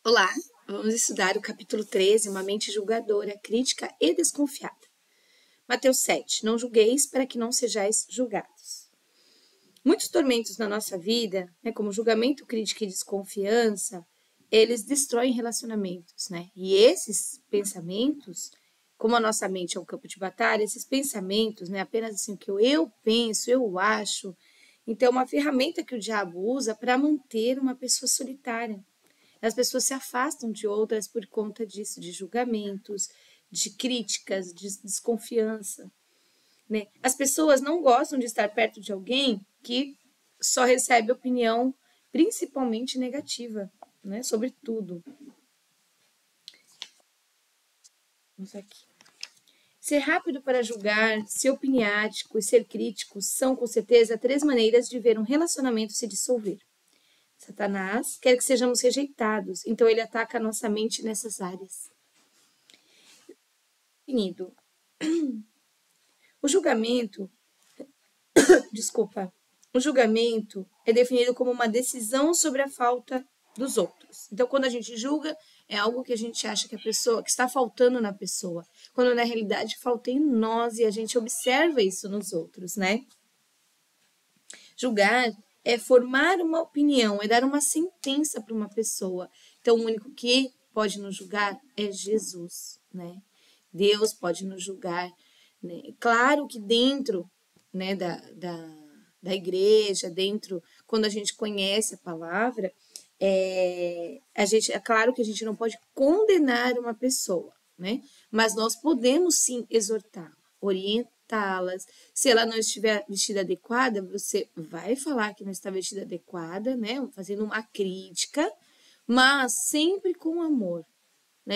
Olá, vamos estudar o capítulo 13, uma mente julgadora, crítica e desconfiada. Mateus 7, não julgueis para que não sejais julgados. Muitos tormentos na nossa vida, como julgamento, crítica e desconfiança, eles destroem relacionamentos, E esses pensamentos, como a nossa mente é um campo de batalha, esses pensamentos, apenas assim o que eu penso, eu acho, então é uma ferramenta que o diabo usa para manter uma pessoa solitária. As pessoas se afastam de outras por conta disso, de julgamentos, de críticas, de desconfiança. As pessoas não gostam de estar perto de alguém que só recebe opinião principalmente negativa, sobre tudo. Vamos aqui. Ser rápido para julgar, ser opiniático e ser crítico são, com certeza, 3 maneiras de ver um relacionamento se dissolver. Satanás quer que sejamos rejeitados, então ele ataca a nossa mente nessas áreas. Definido. O julgamento é definido como uma decisão sobre a falta dos outros. Então, quando a gente julga, é algo que a gente acha que a pessoa, que está faltando na pessoa, quando na realidade falta em nós e a gente observa isso nos outros, Julgar é formar uma opinião, é dar uma sentença para uma pessoa. Então, o único que pode nos julgar é Jesus, Deus pode nos julgar, Claro que dentro, da igreja, dentro, quando a gente conhece a palavra, é claro que a gente não pode condenar uma pessoa, Mas nós podemos sim exortar, orientá-las. Se ela não estiver vestida adequada, você vai falar que não está vestida adequada, Fazendo uma crítica, mas sempre com amor,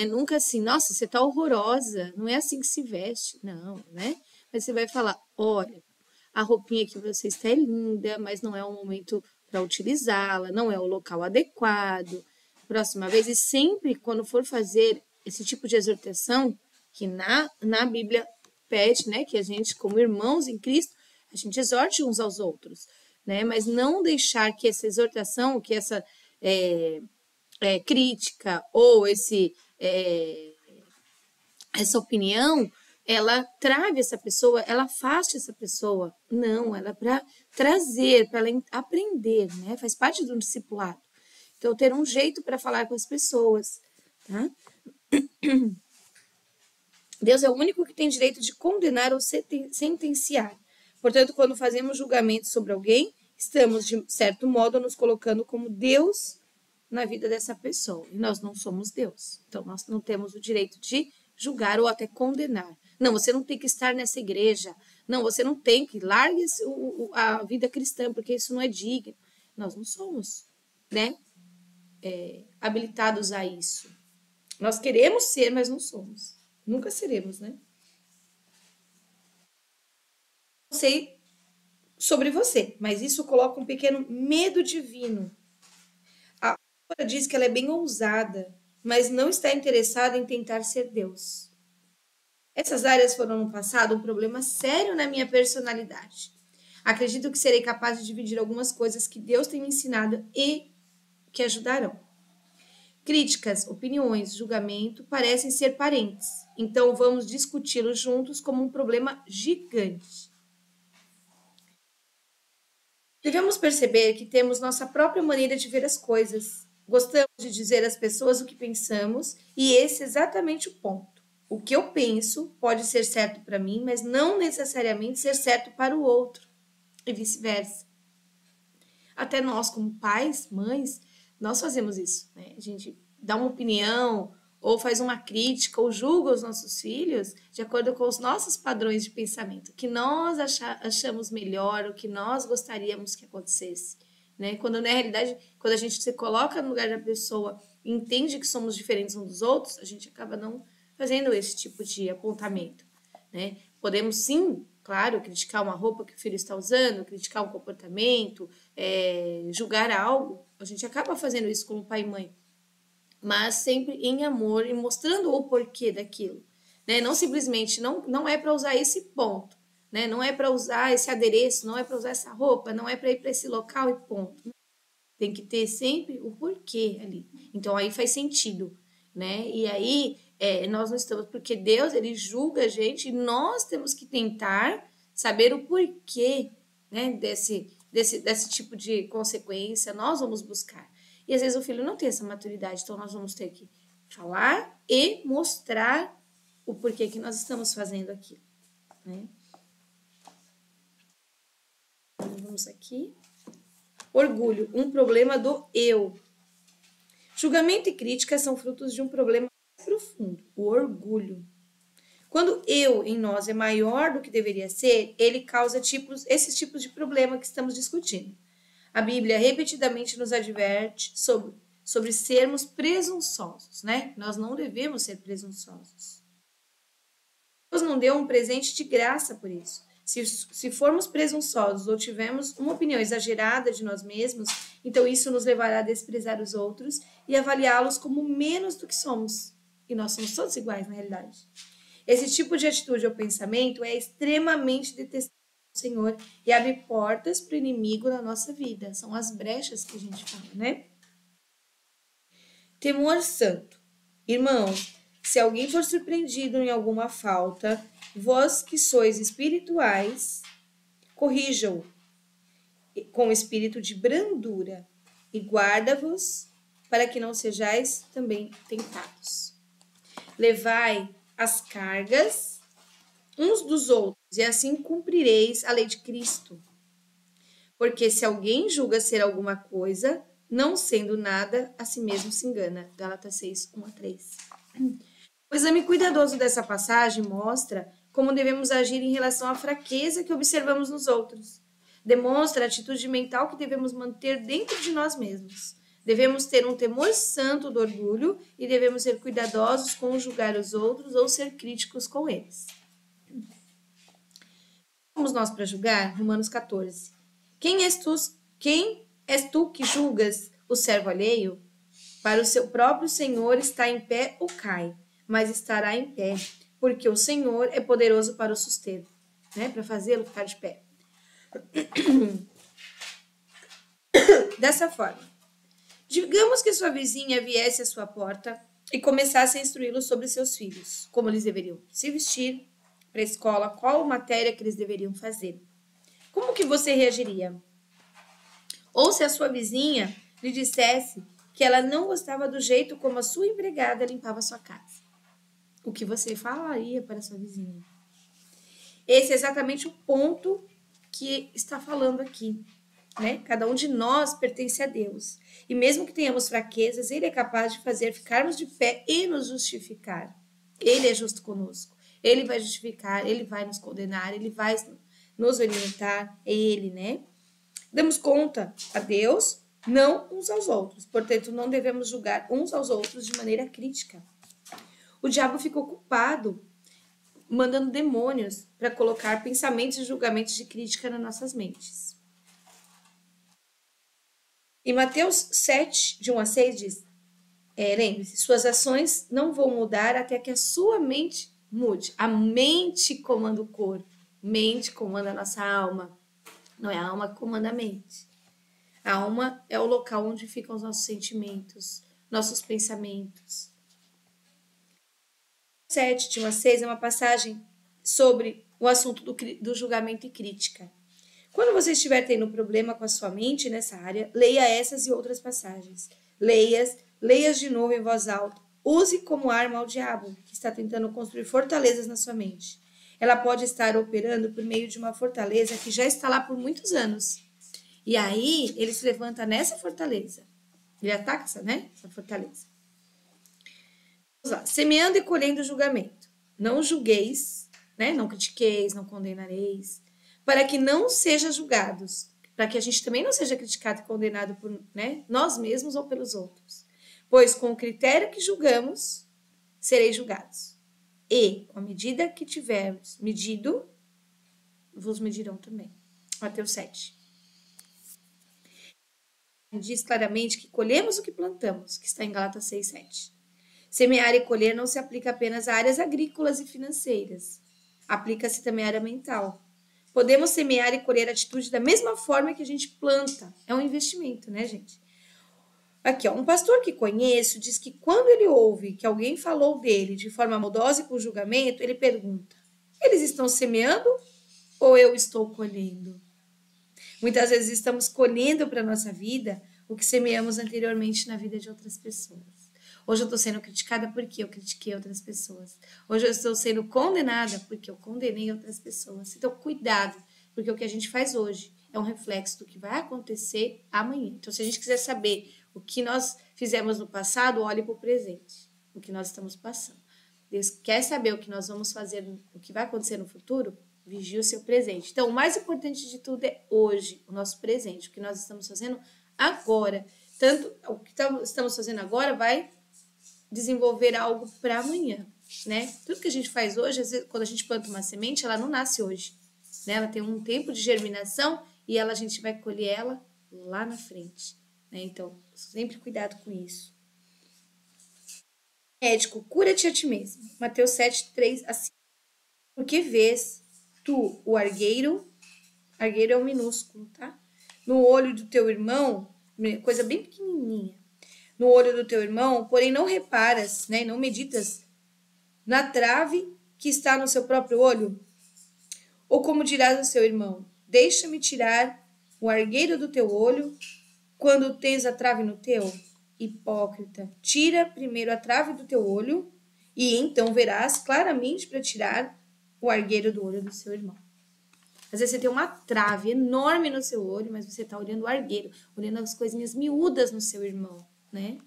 Nunca assim, nossa, você tá horrorosa, não é assim que se veste, não, Mas você vai falar, olha, a roupinha que você está é linda, mas não é o momento para utilizá-la, não é o local adequado. Próxima vez, e sempre quando for fazer esse tipo de exortação, que na Bíblia pede, que a gente, como irmãos em Cristo, a gente exorte uns aos outros, Mas não deixar que essa exortação, que essa crítica ou essa opinião, ela trave essa pessoa, ela afaste essa pessoa. Não, ela é para trazer, para ela aprender, Faz parte do discipulado. Então, ter um jeito para falar com as pessoas, tá? Deus é o único que tem direito de condenar ou sentenciar. Portanto, quando fazemos julgamento sobre alguém, estamos, de certo modo, nos colocando como Deus na vida dessa pessoa. E nós não somos Deus. Então, nós não temos o direito de julgar ou até condenar. Não, você não tem que estar nessa igreja. Não, você não tem que. Largue a vida cristã, porque isso não é digno. Nós não somos, habilitados a isso. Nós queremos ser, mas não somos. Nunca seremos, Não sei sobre você, mas isso coloca um pequeno medo divino. A autora diz que ela é bem ousada, mas não está interessada em tentar ser Deus. Essas áreas foram no passado um problema sério na minha personalidade. Acredito que serei capaz de dividir algumas coisas que Deus tem me ensinado e que ajudarão. Críticas, opiniões, julgamento parecem ser parentes, então vamos discuti-los juntos como um problema gigante. Devemos perceber que temos nossa própria maneira de ver as coisas. Gostamos de dizer às pessoas o que pensamos e esse é exatamente o ponto. O que eu penso pode ser certo para mim, mas não necessariamente ser certo para o outro e vice-versa. Até nós, como pais, mães, nós fazemos isso, A gente dá uma opinião ou faz uma crítica ou julga os nossos filhos de acordo com os nossos padrões de pensamento, o que nós achamos melhor, o que nós gostaríamos que acontecesse, Quando na realidade, quando a gente se coloca no lugar da pessoa e entende que somos diferentes uns dos outros, a gente acaba não fazendo esse tipo de apontamento, Podemos sim, claro, criticar uma roupa que o filho está usando, criticar um comportamento, julgar algo, a gente acaba fazendo isso como pai e mãe, mas sempre em amor e mostrando o porquê daquilo, Não simplesmente, não é para usar esse ponto, Não é para usar esse adereço, não é para usar essa roupa, não é para ir para esse local e ponto. Tem que ter sempre o porquê ali. Então aí faz sentido, né? E aí nós não estamos, porque Deus, ele julga a gente e nós temos que tentar saber o porquê, né, desse tipo de consequência, nós vamos buscar. E às vezes o filho não tem essa maturidade, então nós vamos ter que falar e mostrar o porquê que nós estamos fazendo aquilo, né? Vamos aqui. Orgulho, um problema do eu. Julgamento e crítica são frutos de um problema mais profundo, o orgulho. Quando eu em nós é maior do que deveria ser, ele causa esses tipos de problema que estamos discutindo. A Bíblia repetidamente nos adverte sobre sermos presunçosos, né? Nós não devemos ser presunçosos. Deus não deu um presente de graça por isso. Se formos presunçosos ou tivermos uma opinião exagerada de nós mesmos, então isso nos levará a desprezar os outros e avaliá-los como menos do que somos. E nós somos todos iguais, na realidade. Esse tipo de atitude ou pensamento é extremamente detestável ao Senhor e abre portas para o inimigo na nossa vida. São as brechas que a gente fala, né? Temor santo. Irmãos, se alguém for surpreendido em alguma falta, vós que sois espirituais, corrijam-o com espírito de brandura e guarda-vos para que não sejais também tentados. Levai as cargas uns dos outros e assim cumprireis a lei de Cristo. Porque se alguém julga ser alguma coisa, não sendo nada, a si mesmo se engana. Gálatas 6, 1-3. O exame cuidadoso dessa passagem mostra como devemos agir em relação à fraqueza que observamos nos outros. Demonstra a atitude mental que devemos manter dentro de nós mesmos. Devemos ter um temor santo do orgulho e devemos ser cuidadosos com julgar os outros ou ser críticos com eles. Vamos nós para julgar? Romanos 14. Quem és tu que julgas o servo alheio? Para o seu próprio Senhor está em pé ou cai, mas estará em pé, porque o Senhor é poderoso para o suster, né? Para fazê-lo ficar de pé. Dessa forma, digamos que sua vizinha viesse à sua porta e começasse a instruí-lo sobre seus filhos, como eles deveriam se vestir para a escola, qual matéria que eles deveriam fazer. Como que você reagiria? Ou se a sua vizinha lhe dissesse que ela não gostava do jeito como a sua empregada limpava a sua casa. O que você falaria para a sua vizinha? Esse é exatamente o ponto que está falando aqui, né? Cada um de nós pertence a Deus. E mesmo que tenhamos fraquezas, Ele é capaz de fazer ficarmos de pé e nos justificar. Ele é justo conosco. Ele vai justificar, Ele vai nos condenar, Ele vai nos orientar. É Ele, né? Damos conta a Deus, não uns aos outros. Portanto, não devemos julgar uns aos outros de maneira crítica. O diabo fica ocupado mandando demônios para colocar pensamentos e julgamentos de crítica nas nossas mentes. Em Mateus 7, de 1-6, diz, lembre-se, suas ações não vão mudar até que a sua mente mude. A mente comanda o corpo, mente comanda a nossa alma. Não é a alma que comanda a mente. A alma é o local onde ficam os nossos sentimentos, nossos pensamentos. 7, de 1-6, é uma passagem sobre o assunto do julgamento e crítica. Quando você estiver tendo problema com a sua mente nessa área, leia essas e outras passagens. Leia-as de novo em voz alta. Use como arma ao diabo, que está tentando construir fortalezas na sua mente. Ela pode estar operando por meio de uma fortaleza que já está lá por muitos anos. E aí, ele se levanta nessa fortaleza. Ele ataca essa fortaleza. Vamos lá. Semeando e colhendo julgamento. Não julgueis, né? Não critiqueis, não condenareis, para que não sejam julgados, para que a gente também não seja criticado e condenado por nós mesmos ou pelos outros. Pois com o critério que julgamos, sereis julgados. E, com a medida que tivermos medido, vos medirão também. Mateus 7. Diz claramente que colhemos o que plantamos, que está em Gálatas 6, 7. Semear e colher não se aplica apenas a áreas agrícolas e financeiras. Aplica-se também à área mental. Podemos semear e colher atitude da mesma forma que a gente planta. É um investimento, né, gente? Aqui, ó, um pastor que conheço diz que quando ele ouve que alguém falou dele de forma maldosa e com julgamento, ele pergunta: eles estão semeando ou eu estou colhendo? Muitas vezes estamos colhendo para a nossa vida o que semeamos anteriormente na vida de outras pessoas. Hoje eu estou sendo criticada porque eu critiquei outras pessoas. Hoje eu estou sendo condenada porque eu condenei outras pessoas. Então, cuidado, porque o que a gente faz hoje é um reflexo do que vai acontecer amanhã. Então, se a gente quiser saber o que nós fizemos no passado, olhe para o presente, o que nós estamos passando. Deus quer saber o que nós vamos fazer, o que vai acontecer no futuro? Vigie o seu presente. Então, o mais importante de tudo é hoje, o nosso presente, o que nós estamos fazendo agora. Tanto o que estamos fazendo agora vai desenvolver algo para amanhã, né? Tudo que a gente faz hoje, às vezes, quando a gente planta uma semente, ela não nasce hoje, né? Ela tem um tempo de germinação e a gente vai colher ela lá na frente, né? Então, sempre cuidado com isso. Médico, cura-te a ti mesmo. Mateus 7, 3 a 5. Porque vês tu o argueiro é o minúsculo, tá? No olho do teu irmão, coisa bem pequenininha, no olho do teu irmão, porém não reparas, né, não meditas na trave que está no seu próprio olho? Ou como dirás ao seu irmão, deixa-me tirar o argueiro do teu olho, quando tens a trave no teu? Hipócrita, tira primeiro a trave do teu olho, e então verás claramente para tirar o argueiro do olho do seu irmão. Às vezes você tem uma trave enorme no seu olho, mas você está olhando o argueiro, olhando as coisinhas miúdas no seu irmão, né?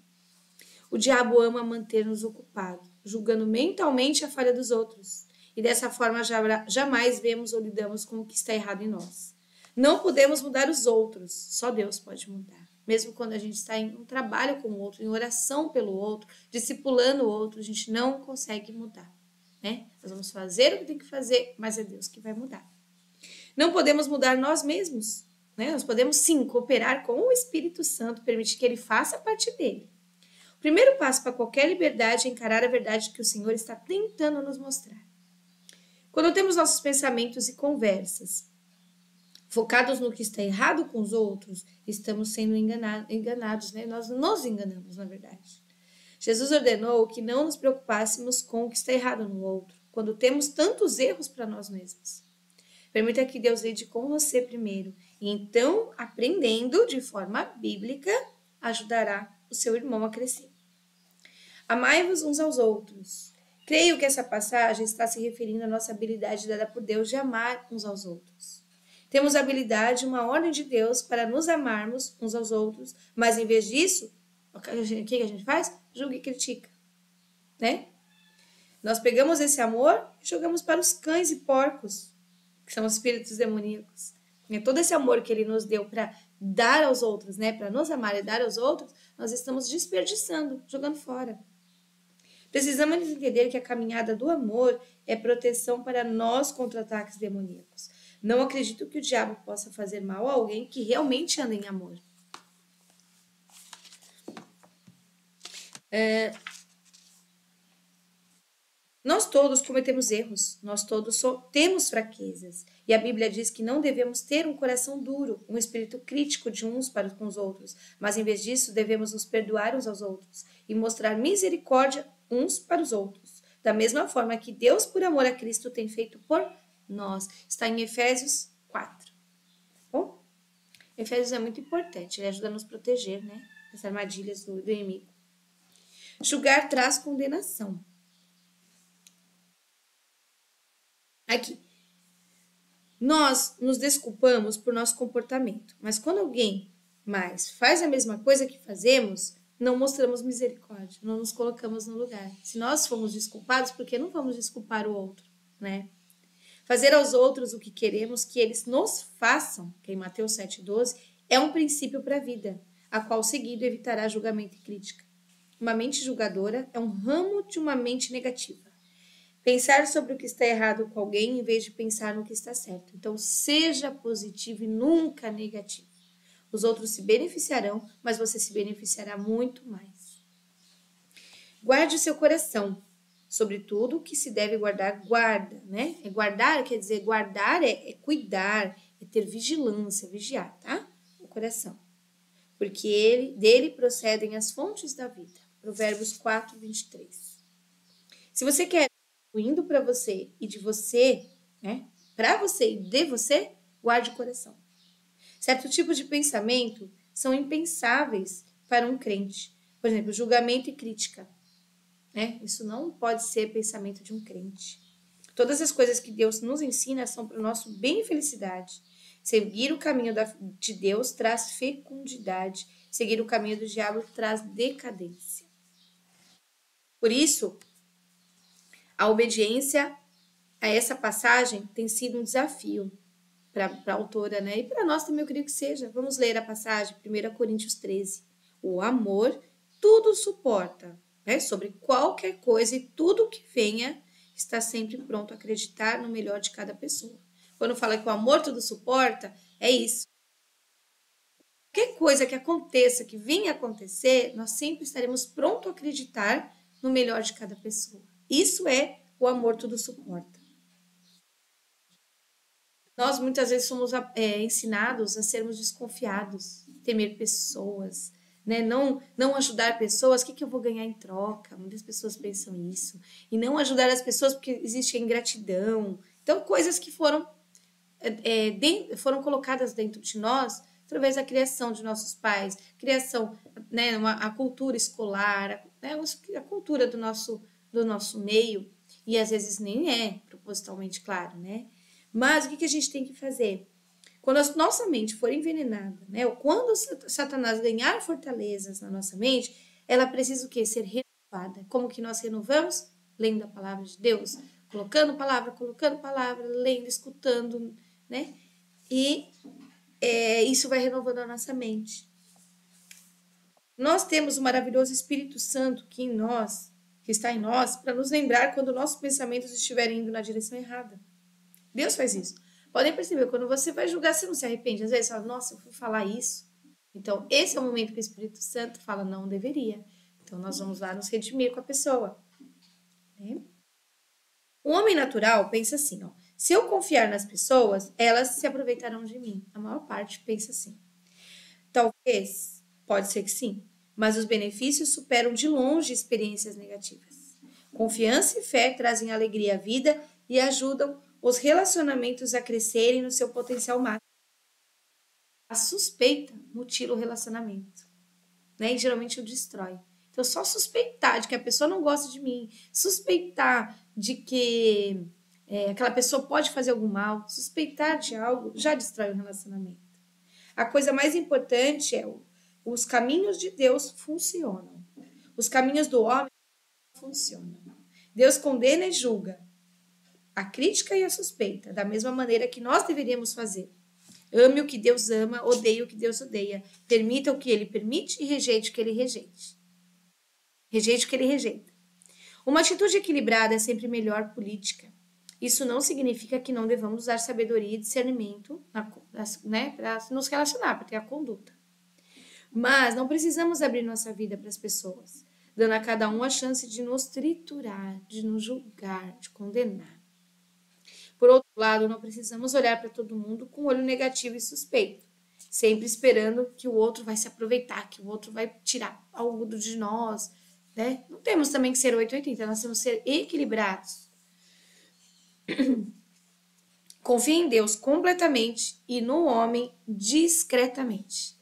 O diabo ama manter-nos ocupados, julgando mentalmente a falha dos outros. E dessa forma jamais vemos ou lidamos com o que está errado em nós. Não podemos mudar os outros, só Deus pode mudar. Mesmo quando a gente está em um trabalho com o outro, em oração pelo outro, discipulando o outro, a gente não consegue mudar, né? Nós vamos fazer o que tem que fazer, mas é Deus que vai mudar. Não podemos mudar nós mesmos, né? Nós podemos sim cooperar com o Espírito Santo, permitir que ele faça parte dele. O primeiro passo para qualquer liberdade é encarar a verdade que o Senhor está tentando nos mostrar. Quando temos nossos pensamentos e conversas focados no que está errado com os outros, estamos sendo enganados, né? Nós nos enganamos, na verdade. Jesus ordenou que não nos preocupássemos com o que está errado no outro, quando temos tantos erros para nós mesmos. Permita que Deus lide com você primeiro, e então, aprendendo de forma bíblica, ajudará o seu irmão a crescer. Amai-vos uns aos outros. Creio que essa passagem está se referindo à nossa habilidade dada por Deus de amar uns aos outros. Temos a habilidade, uma ordem de Deus para nos amarmos uns aos outros, mas em vez disso, o que a gente faz? Julga e critica, né? Nós pegamos esse amor e jogamos para os cães e porcos, que são os espíritos demoníacos. E todo esse amor que ele nos deu para dar aos outros, né, para nos amar e dar aos outros, nós estamos desperdiçando, jogando fora. Precisamos entender que a caminhada do amor é proteção para nós contra ataques demoníacos. Não acredito que o diabo possa fazer mal a alguém que realmente anda em amor. Nós todos cometemos erros, nós todos temos fraquezas. E a Bíblia diz que não devemos ter um coração duro, um espírito crítico de uns para com os outros, mas em vez disso devemos nos perdoar uns aos outros e mostrar misericórdia uns para os outros. Da mesma forma que Deus, por amor a Cristo, tem feito por nós. Está em Efésios 4. Bom, Efésios é muito importante, ele ajuda a nos proteger, né, das armadilhas do inimigo. Julgar traz condenação. Aqui, nós nos desculpamos por nosso comportamento, mas quando alguém mais faz a mesma coisa que fazemos, não mostramos misericórdia, não nos colocamos no lugar. Se nós fomos desculpados, por que não vamos desculpar o outro, né? Fazer aos outros o que queremos que eles nos façam, que em Mateus 7,12, é um princípio para a vida, a qual seguido evitará julgamento e crítica. Uma mente julgadora é um ramo de uma mente negativa. Pensar sobre o que está errado com alguém em vez de pensar no que está certo. Então, seja positivo e nunca negativo. Os outros se beneficiarão, mas você se beneficiará muito mais. Guarde o seu coração. Sobretudo, o que se deve guardar, guarda, né? Guardar quer dizer, guardar é cuidar, é ter vigilância, vigiar, tá? O coração. porque dele procedem as fontes da vida. Provérbios 4, 23. Se você quer indo para você e de você, né? Para você e de você, guarde o coração. Certo tipo de pensamento são impensáveis para um crente. Por exemplo, julgamento e crítica. Né? Isso não pode ser pensamento de um crente. Todas as coisas que Deus nos ensina são para o nosso bem e felicidade. Seguir o caminho de Deus traz fecundidade. Seguir o caminho do diabo traz decadência. Por isso, a obediência a essa passagem tem sido um desafio para a autora, né? E para nós também eu creio que seja. Vamos ler a passagem, 1 Coríntios 13. O amor tudo suporta, né? Sobre qualquer coisa e tudo que venha, está sempre pronto a acreditar no melhor de cada pessoa. Quando fala que o amor tudo suporta, é isso. Qualquer coisa que aconteça, que venha acontecer, nós sempre estaremos prontos a acreditar no melhor de cada pessoa. Isso é o amor tudo suporta. Nós muitas vezes somos ensinados a sermos desconfiados, temer pessoas, né? Não ajudar pessoas, o que eu vou ganhar em troca? Muitas pessoas pensam isso. E não ajudar as pessoas porque existe a ingratidão. Então, coisas que foram colocadas dentro de nós através da criação de nossos pais, criação, né, a cultura escolar, né, a cultura do nosso meio, e às vezes nem é propositalmente claro, né? Mas o que a gente tem que fazer? Quando a nossa mente for envenenada, né, ou quando Satanás ganhar fortalezas na nossa mente, ela precisa o quê? Ser renovada. Como que nós renovamos? Lendo a palavra de Deus, colocando palavra, lendo, escutando, né? E isso vai renovando a nossa mente. Nós temos o maravilhoso Espírito Santo que está em nós, para nos lembrar quando nossos pensamentos estiverem indo na direção errada. Deus faz isso. Podem perceber, quando você vai julgar, você não se arrepende. Às vezes você fala, nossa, eu fui falar isso. Então, esse é o momento que o Espírito Santo fala, não deveria. Então, nós vamos lá nos redimir com a pessoa. Né? O homem natural pensa assim, ó, se eu confiar nas pessoas, elas se aproveitarão de mim. A maior parte pensa assim. Talvez, pode ser que sim, mas os benefícios superam de longe experiências negativas. Confiança e fé trazem alegria à vida e ajudam os relacionamentos a crescerem no seu potencial máximo. A suspeita mutila o relacionamento, né? E geralmente o destrói. Então, só suspeitar de que a pessoa não gosta de mim, suspeitar de que aquela pessoa pode fazer algum mal, suspeitar de algo, já destrói o relacionamento. A coisa mais importante é os caminhos de Deus funcionam. Os caminhos do homem não funcionam. Deus condena e julga a crítica e a suspeita, da mesma maneira que nós deveríamos fazer. Ame o que Deus ama, odeie o que Deus odeia. Permita o que Ele permite e rejeite o que Ele rejeite. Rejeite o que Ele rejeita. Uma atitude equilibrada é sempre melhor política. Isso não significa que não devamos usar sabedoria e discernimento, né, para nos relacionar, para ter a conduta. Mas não precisamos abrir nossa vida para as pessoas, dando a cada um a chance de nos triturar, de nos julgar, de condenar. Por outro lado, não precisamos olhar para todo mundo com olho negativo e suspeito, sempre esperando que o outro vai se aproveitar, que o outro vai tirar algo de nós, né? Não temos também que ser 880, nós temos que ser equilibrados. Confie em Deus completamente e no homem discretamente.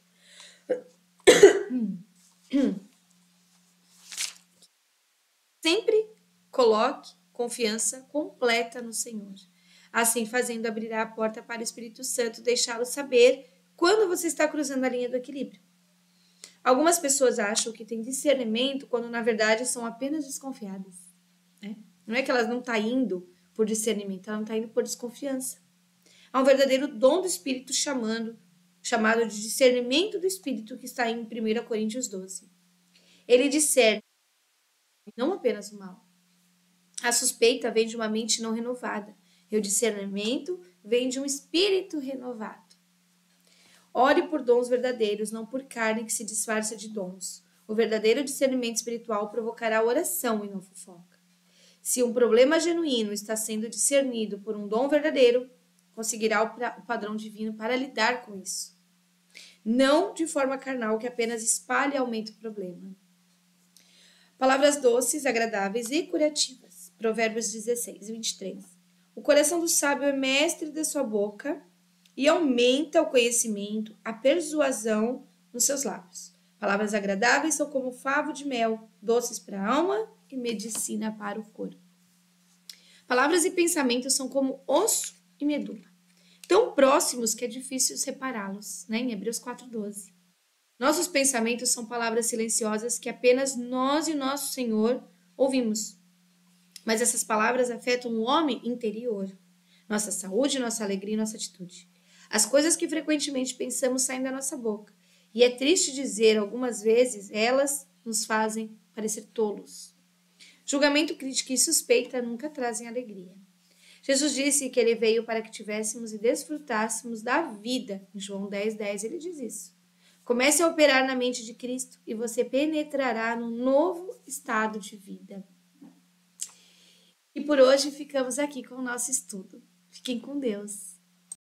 Sempre coloque confiança completa no Senhor. Assim, fazendo, abrirá a porta para o Espírito Santo, deixá-lo saber quando você está cruzando a linha do equilíbrio. Algumas pessoas acham que têm discernimento quando, na verdade, são apenas desconfiadas. Né? Não é que elas não estão indo por discernimento, elas não estão indo por desconfiança. Há um verdadeiro dom do Espírito chamado de discernimento do Espírito, que está em 1 Coríntios 12. Ele discerne não apenas o mal. A suspeita vem de uma mente não renovada. E o discernimento vem de um espírito renovado. Ore por dons verdadeiros, não por carne que se disfarça de dons. O verdadeiro discernimento espiritual provocará oração e não fofoca. Se um problema genuíno está sendo discernido por um dom verdadeiro, conseguirá o padrão divino para lidar com isso. não de forma carnal que apenas espalha e aumenta o problema. Palavras doces, agradáveis e curativas. Provérbios 16, 23. O coração do sábio é mestre da sua boca e aumenta o conhecimento, a persuasão nos seus lábios. Palavras agradáveis são como favo de mel, doces para a alma e medicina para o corpo. Palavras e pensamentos são como osso e medula, tão próximos que é difícil separá-los, né? Em Hebreus 4:12. Nossos pensamentos são palavras silenciosas que apenas nós e o nosso Senhor ouvimos. Mas essas palavras afetam o homem interior, nossa saúde, nossa alegria e nossa atitude. As coisas que frequentemente pensamos saem da nossa boca. E é triste dizer, algumas vezes, elas nos fazem parecer tolos. Julgamento, crítica e suspeita nunca trazem alegria. Jesus disse que ele veio para que tivéssemos e desfrutássemos da vida. Em João 10:10 ele diz isso. Comece a operar na mente de Cristo e você penetrará num novo estado de vida. E por hoje ficamos aqui com o nosso estudo. Fiquem com Deus.